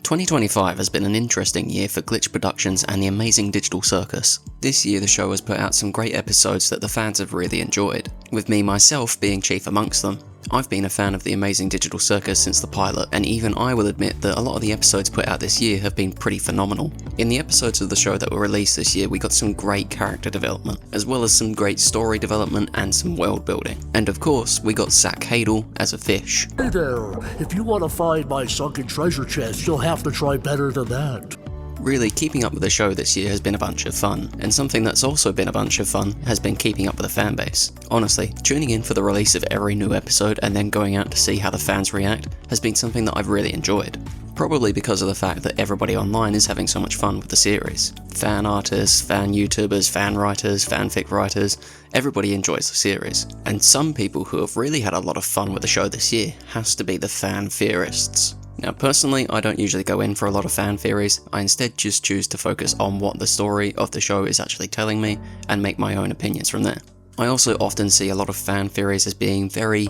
2025 has been an interesting year for Glitch Productions and the amazing Digital Circus. This year the show has put out some great episodes that the fans have really enjoyed, with me myself being chief amongst them. I've been a fan of the amazing Digital Circus since the pilot, and even I will admit that a lot of the episodes put out this year have been pretty phenomenal. In the episodes of the show that were released this year, we got some great character development, as well as some great story development and some world building. And of course, we got Zach Hadel as a fish. Hey there, if you want to find my sunken treasure chest, you'll have to try better than that. Really, keeping up with the show this year has been a bunch of fun, and something that's also been a bunch of fun has been keeping up with the fanbase. Honestly, tuning in for the release of every new episode and then going out to see how the fans react has been something that I've really enjoyed. Probably because of the fact that everybody online is having so much fun with the series. Fan artists, fan YouTubers, fan writers, fanfic writers, everybody enjoys the series. And some people who have really had a lot of fun with the show this year has to be the fan theorists. Now personally, I don't usually go in for a lot of fan theories, I instead just choose to focus on what the story of the show is actually telling me and make my own opinions from there. I also often see a lot of fan theories as being very,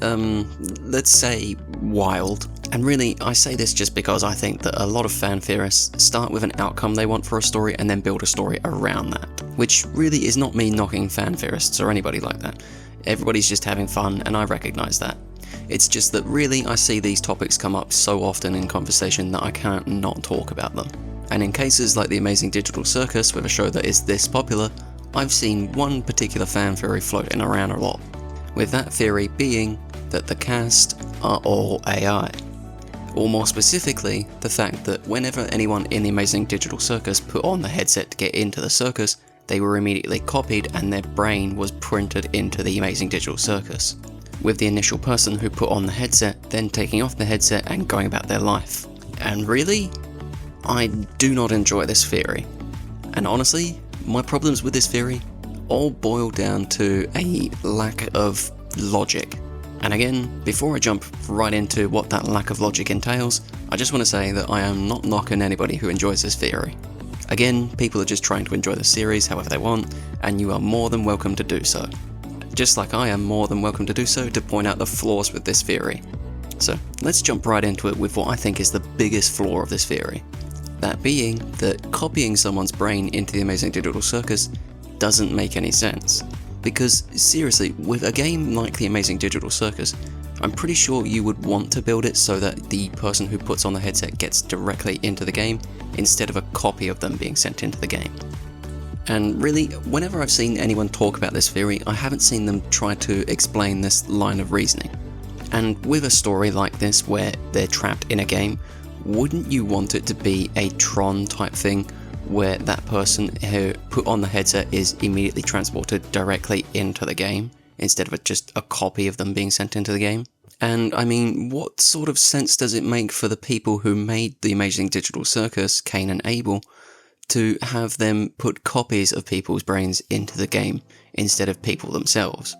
let's say, wild. And really, I say this just because I think that a lot of fan theorists start with an outcome they want for a story and then build a story around that. Which really is not me knocking fan theorists or anybody like that. Everybody's just having fun and I recognise that. It's just that really I see these topics come up so often in conversation that I can't not talk about them. And in cases like the amazing Digital Circus with a show that is this popular, I've seen one particular fan theory floating around a lot, with that theory being that the cast are all AI. Or more specifically, the fact that whenever anyone in the amazing Digital Circus put on the headset to get into the circus, they were immediately copied and their brain was printed into the amazing Digital Circus, with the initial person who put on the headset then taking off the headset and going about their life. And really, I do not enjoy this theory. And honestly, my problems with this theory all boil down to a lack of logic. And again, before I jump right into what that lack of logic entails, I just want to say that I am not knocking anybody who enjoys this theory. Again, people are just trying to enjoy the series however they want, and you are more than welcome to do so. Just like I am more than welcome to do so to point out the flaws with this theory. So let's jump right into it with what I think is the biggest flaw of this theory. That being that copying someone's brain into the amazing Digital Circus doesn't make any sense. Because seriously, with a game like the amazing Digital Circus, I'm pretty sure you would want to build it so that the person who puts on the headset gets directly into the game instead of a copy of them being sent into the game. And really, whenever I've seen anyone talk about this theory, I haven't seen them try to explain this line of reasoning. And with a story like this where they're trapped in a game, wouldn't you want it to be a Tron type thing where that person who put on the headset is immediately transported directly into the game instead of just a copy of them being sent into the game? And I mean, what sort of sense does it make for the people who made the amazing Digital Circus, Cain and Abel, to have them put copies of people's brains into the game instead of people themselves?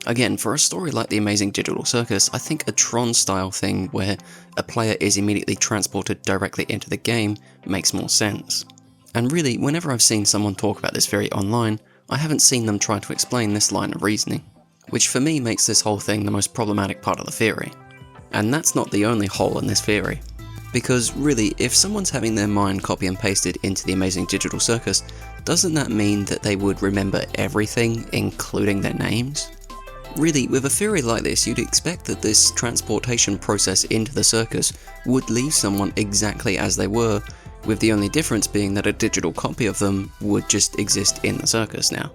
Again, for a story like the amazing Digital Circus, I think a Tron style thing where a player is immediately transported directly into the game makes more sense. And really, whenever I've seen someone talk about this theory online, I haven't seen them try to explain this line of reasoning, which for me makes this whole thing the most problematic part of the theory. And that's not the only hole in this theory. Because really, if someone's having their mind copy and pasted into the amazing Digital Circus, doesn't that mean that they would remember everything, including their names? Really, with a theory like this, you'd expect that this transportation process into the circus would leave someone exactly as they were, with the only difference being that a digital copy of them would just exist in the circus now.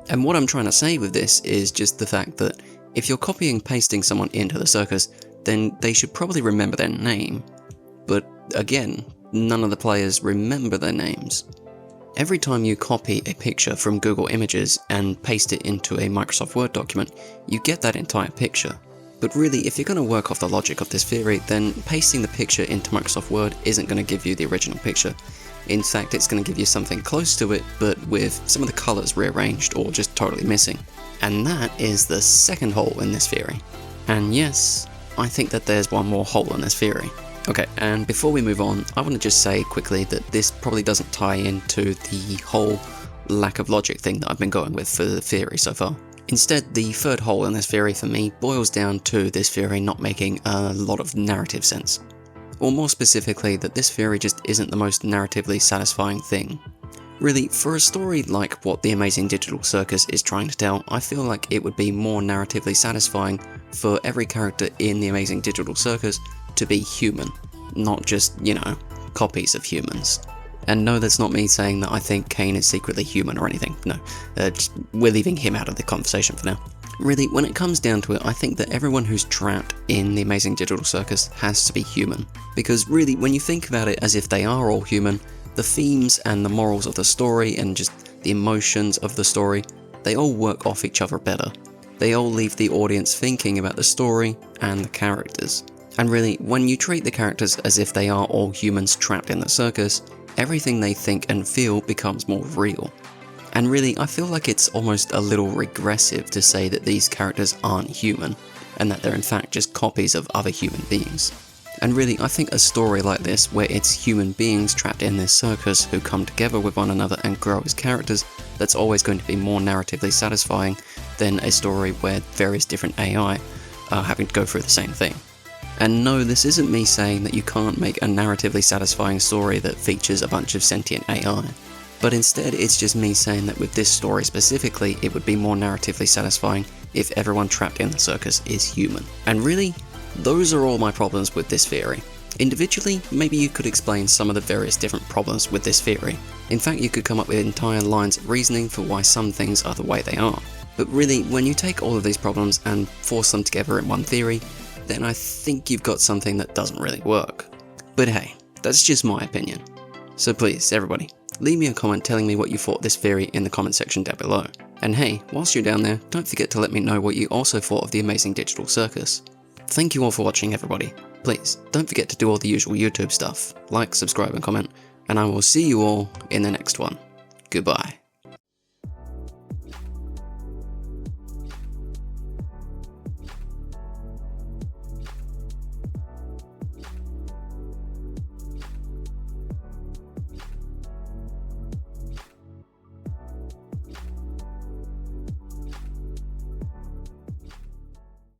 And what I'm trying to say with this is just the fact that if you're copying and pasting someone into the circus, then they should probably remember their name. But again, none of the players remember their names. Every time you copy a picture from Google Images and paste it into a Microsoft Word document, you get that entire picture. But really, if you're going to work off the logic of this theory, then pasting the picture into Microsoft Word isn't going to give you the original picture. In fact, it's going to give you something close to it, but with some of the colours rearranged or just totally missing. And that is the second hole in this theory. And yes, I think that there's one more hole in this theory. Okay, and before we move on, I want to just say quickly that this probably doesn't tie into the whole lack of logic thing that I've been going with for the theory so far. Instead, the third hole in this theory for me boils down to this theory not making a lot of narrative sense. Or more specifically, that this theory just isn't the most narratively satisfying thing. Really, for a story like what The Amazing Digital Circus is trying to tell, I feel like it would be more narratively satisfying for every character in The Amazing Digital Circus to be human, not just, copies of humans. And no, that's not me saying that I think Kane is secretly human or anything, no, we're leaving him out of the conversation for now. Really, when it comes down to it, I think that everyone who's trapped in The Amazing Digital Circus has to be human. Because really, when you think about it as if they are all human, the themes and the morals of the story and just the emotions of the story, they all work off each other better. They all leave the audience thinking about the story and the characters. And really, when you treat the characters as if they are all humans trapped in the circus, everything they think and feel becomes more real. And really, I feel like it's almost a little regressive to say that these characters aren't human, and that they're in fact just copies of other human beings. And really, I think a story like this, where it's human beings trapped in this circus who come together with one another and grow as characters, that's always going to be more narratively satisfying than a story where various different AI are having to go through the same thing. And no, this isn't me saying that you can't make a narratively satisfying story that features a bunch of sentient AI. But instead, it's just me saying that with this story specifically, it would be more narratively satisfying if everyone trapped in the circus is human. And really, those are all my problems with this theory. Individually, maybe you could explain some of the various different problems with this theory. In fact, you could come up with entire lines of reasoning for why some things are the way they are. But really, when you take all of these problems and force them together in one theory, then I think you've got something that doesn't really work. But hey, that's just my opinion. So please, everybody, leave me a comment telling me what you thought of this theory in the comment section down below. And hey, whilst you're down there, don't forget to let me know what you also thought of The Amazing Digital Circus. Thank you all for watching, everybody. Please, don't forget to do all the usual YouTube stuff, like, subscribe and comment, and I will see you all in the next one. Goodbye.